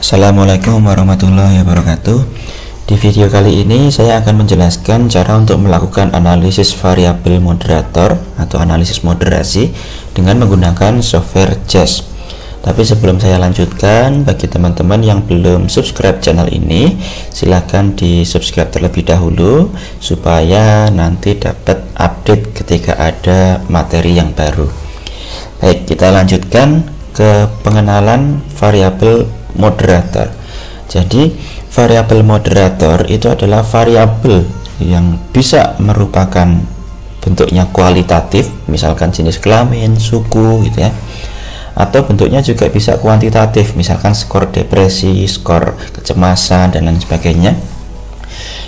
Assalamualaikum warahmatullahi wabarakatuh. Di video kali ini saya akan menjelaskan cara untuk melakukan analisis variabel moderator atau analisis moderasi dengan menggunakan software JAS. Tapi sebelum saya lanjutkan, bagi teman-teman yang belum subscribe channel ini, silahkan di subscribe terlebih dahulu supaya nanti dapat update ketika ada materi yang baru. Baik, kita lanjutkan ke pengenalan variabel moderator. Jadi variabel moderator itu adalah variabel yang bisa merupakan bentuknya kualitatif, misalkan jenis kelamin, suku gitu ya, atau bentuknya juga bisa kuantitatif, misalkan skor depresi, skor kecemasan, dan lain sebagainya,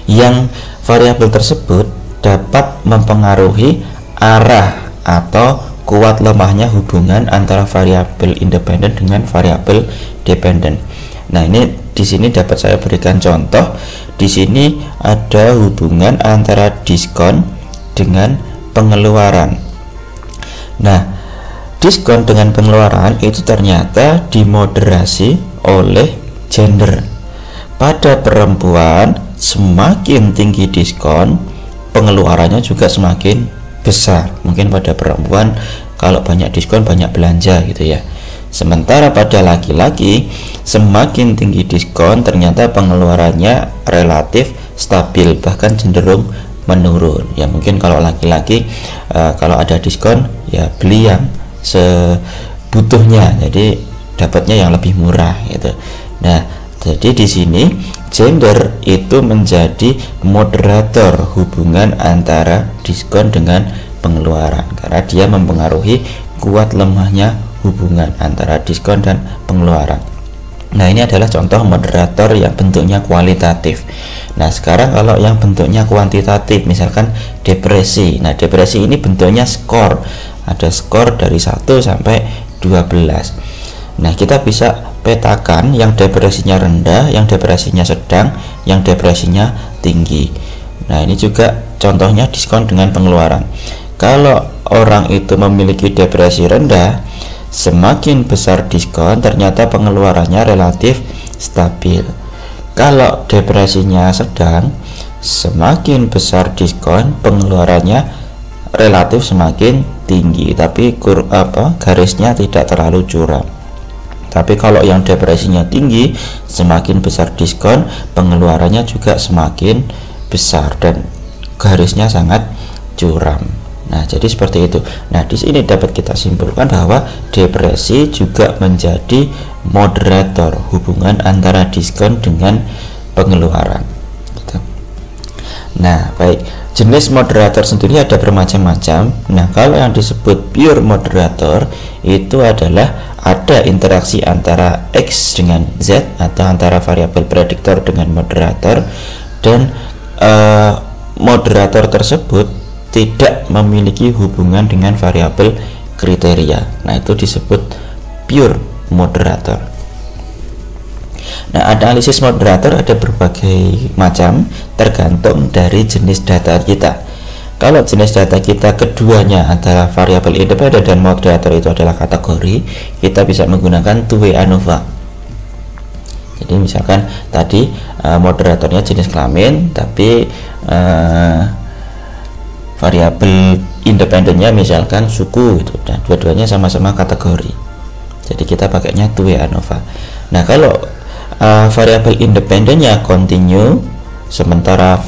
yang variabel tersebut dapat mempengaruhi arah atau kuat lemahnya hubungan antara variabel independen dengan variabel dependen. Nah, ini di sini dapat saya berikan contoh. Di sini ada hubungan antara diskon dengan pengeluaran. Nah, diskon dengan pengeluaran itu ternyata dimoderasi oleh gender. Pada perempuan, semakin tinggi diskon, pengeluarannya juga semakin besar. Mungkin pada perempuan kalau banyak diskon banyak belanja gitu ya. Sementara pada laki-laki, semakin tinggi diskon ternyata pengeluarannya relatif stabil, bahkan cenderung menurun. Ya mungkin kalau laki-laki kalau ada diskon ya beli yang sebutuhnya, jadi dapatnya yang lebih murah gitu. Nah, jadi di sini gender itu menjadi moderator hubungan antara diskon dengan pengeluaran, karena dia mempengaruhi kuat lemahnya hubungan antara diskon dan pengeluaran. Nah, ini adalah contoh moderator yang bentuknya kualitatif. Nah, sekarang kalau yang bentuknya kuantitatif, misalkan depresi. Nah, depresi ini bentuknya skor. Ada skor dari 1 sampai 12. Nah, kita bisa petakan yang depresinya rendah, yang depresinya sedang, yang depresinya tinggi. Nah, ini juga contohnya diskon dengan pengeluaran. Kalau orang itu memiliki depresi rendah, semakin besar diskon ternyata pengeluarannya relatif stabil. Kalau depresinya sedang, semakin besar diskon pengeluarannya relatif semakin tinggi, tapi garisnya tidak terlalu curam. Tapi kalau yang depresinya tinggi, semakin besar diskon pengeluarannya juga semakin besar dan garisnya sangat curam. Nah, jadi seperti itu. Nah, di sini dapat kita simpulkan bahwa depresi juga menjadi moderator hubungan antara diskon dengan pengeluaran. Gitu. Nah, baik. Jenis moderator sendiri ada bermacam-macam. Nah, kalau yang disebut pure moderator itu adalah ada interaksi antara X dengan Z atau antara variabel prediktor dengan moderator, dan moderator tersebut tidak memiliki hubungan dengan variabel kriteria. Nah, itu disebut pure moderator. Nah, analisis moderator ada berbagai macam tergantung dari jenis data kita. Kalau jenis data kita keduanya adalah variabel independen dan moderator itu adalah kategori, kita bisa menggunakan two-way ANOVA. Jadi misalkan tadi moderatornya jenis kelamin, tapi variabel independennya misalkan suku itu, dan dua-duanya sama-sama kategori. Jadi kita pakainya two-way ANOVA. Nah, kalau variabel independennya continue, sementara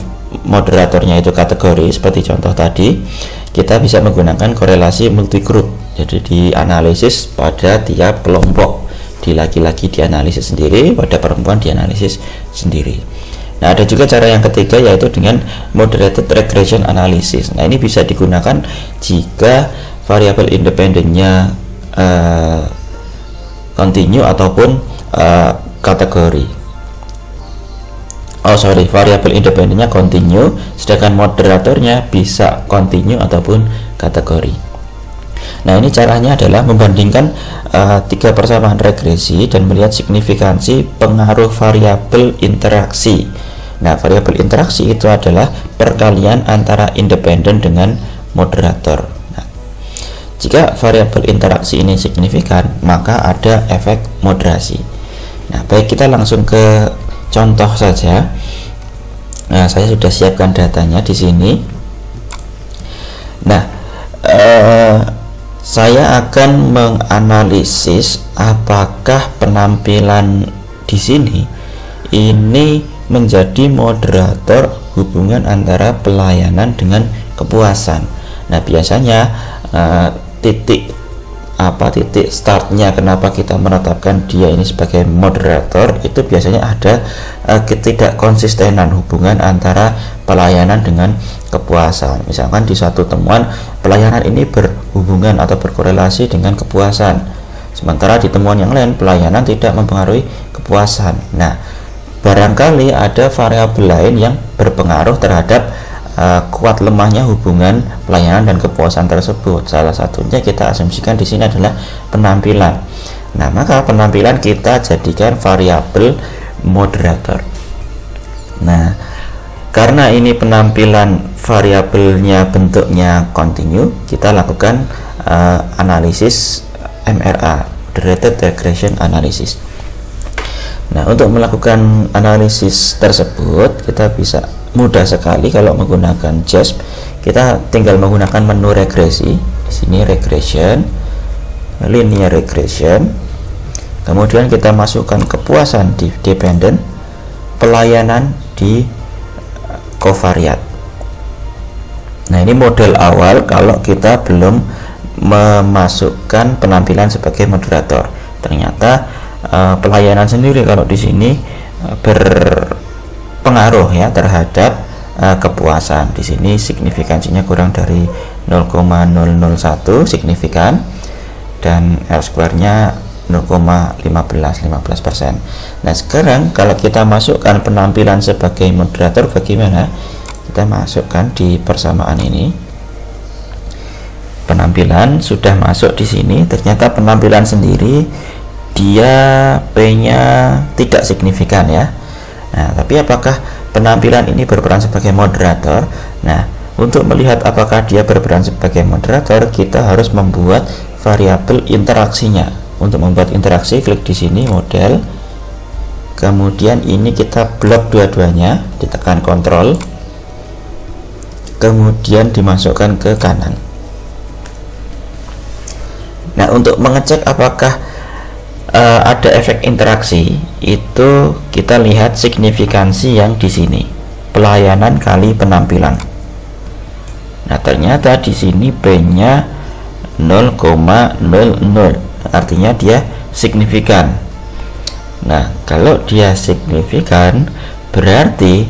moderatornya itu kategori, seperti contoh tadi, kita bisa menggunakan korelasi multigroup. Jadi dianalisis pada tiap kelompok. Di laki-laki dianalisis sendiri, pada perempuan dianalisis sendiri. Nah, ada juga cara yang ketiga, yaitu dengan moderated regression analysis. Nah, ini bisa digunakan jika variabel independennya continue ataupun kategori. Variabel independennya continue, sedangkan moderatornya bisa continue ataupun kategori. Nah, ini caranya adalah membandingkan tiga persamaan regresi dan melihat signifikansi pengaruh variabel interaksi. Nah, variabel interaksi itu adalah perkalian antara independen dengan moderator. Nah, jika variabel interaksi ini signifikan, maka ada efek moderasi. Nah, baik, kita langsung ke contoh saja. Nah, saya sudah siapkan datanya di sini. Nah, saya akan menganalisis apakah penampilan di sini ini menjadi moderator hubungan antara pelayanan dengan kepuasan. Nah, biasanya titik startnya kenapa kita menetapkan dia ini sebagai moderator itu biasanya ada ketidakkonsistenan hubungan antara pelayanan dengan kepuasan. Misalkan di suatu temuan pelayanan ini berhubungan atau berkorelasi dengan kepuasan, sementara di temuan yang lain pelayanan tidak mempengaruhi kepuasan. Nah, barangkali ada variabel lain yang berpengaruh terhadap kuat lemahnya hubungan pelayanan dan kepuasan tersebut. Salah satunya kita asumsikan di sini adalah penampilan. Nah, maka penampilan kita jadikan variabel moderator. Nah, karena ini penampilan variabelnya bentuknya kontinu, kita lakukan analisis MRA, Moderated Regression Analysis. Nah, untuk melakukan analisis tersebut kita bisa mudah sekali kalau menggunakan JASP. Kita tinggal menggunakan menu regresi. Di sini regression, linear regression. Kemudian kita masukkan kepuasan di dependent, pelayanan di covariate. Nah, ini model awal kalau kita belum memasukkan penampilan sebagai moderator. Ternyata pelayanan sendiri kalau di sini berpengaruh ya terhadap kepuasan. Di sini signifikansinya kurang dari 0,001 signifikan dan R-square-nya 0,15%. Nah, sekarang kalau kita masukkan penampilan sebagai moderator bagaimana? Kita masukkan di persamaan ini. Penampilan sudah masuk di sini. Ternyata penampilan sendiri dia P-nya tidak signifikan ya. Nah, tapi apakah penampilan ini berperan sebagai moderator? Nah, untuk melihat apakah dia berperan sebagai moderator, kita harus membuat variabel interaksinya. Untuk membuat interaksi, klik di sini model. Kemudian ini kita blok dua-duanya, ditekan kontrol. Kemudian dimasukkan ke kanan. Nah, untuk mengecek apakah ada efek interaksi, itu kita lihat signifikansi yang di sini, pelayanan kali penampilan. Nah, ternyata di sini P-nya 0,00, artinya dia signifikan. Nah, kalau dia signifikan berarti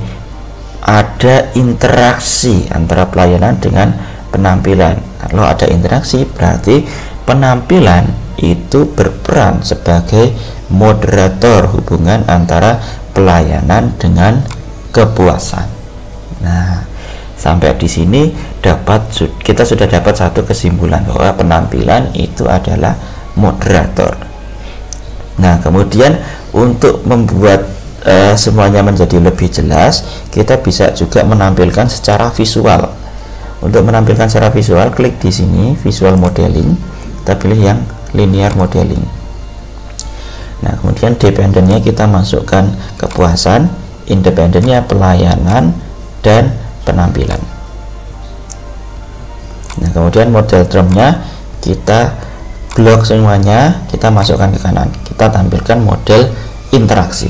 ada interaksi antara pelayanan dengan penampilan. Kalau ada interaksi berarti penampilan itu berperan sebagai moderator hubungan antara pelayanan dengan kepuasan. Nah, sampai di sini kita sudah dapat satu kesimpulan bahwa penampilan itu adalah moderator. Nah, kemudian untuk membuat semuanya menjadi lebih jelas, kita bisa juga menampilkan secara visual. Untuk menampilkan secara visual, klik di sini visual modeling, kita pilih yang linear modeling. Nah, kemudian dependennya kita masukkan kepuasan, independennya pelayanan dan penampilan. Nah, kemudian model termnya kita blok semuanya, kita masukkan ke kanan. Kita tampilkan model interaksi.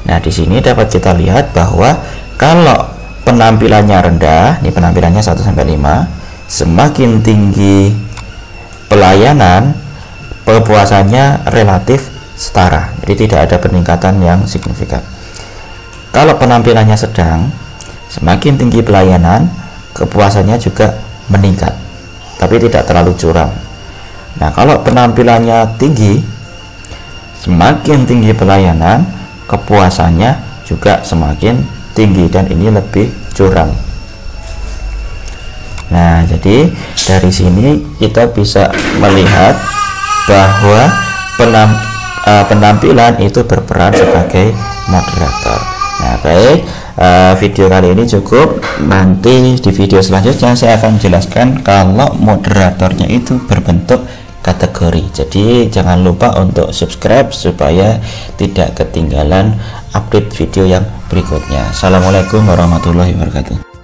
Nah, di sini dapat kita lihat bahwa kalau penampilannya rendah, ini penampilannya 1 sampai 5, semakin tinggi pelayanan, kepuasannya relatif setara, jadi tidak ada peningkatan yang signifikan. Kalau penampilannya sedang, semakin tinggi pelayanan, kepuasannya juga meningkat, tapi tidak terlalu curam. Nah, kalau penampilannya tinggi, semakin tinggi pelayanan, kepuasannya juga semakin tinggi, dan ini lebih curam. Nah, jadi dari sini kita bisa melihat bahwa penampilan itu berperan sebagai moderator. Nah, baik, video kali ini cukup. Nanti di video selanjutnya saya akan menjelaskan kalau moderatornya itu berbentuk kategori. Jadi jangan lupa untuk subscribe supaya tidak ketinggalan update video yang berikutnya. Assalamualaikum warahmatullahi wabarakatuh.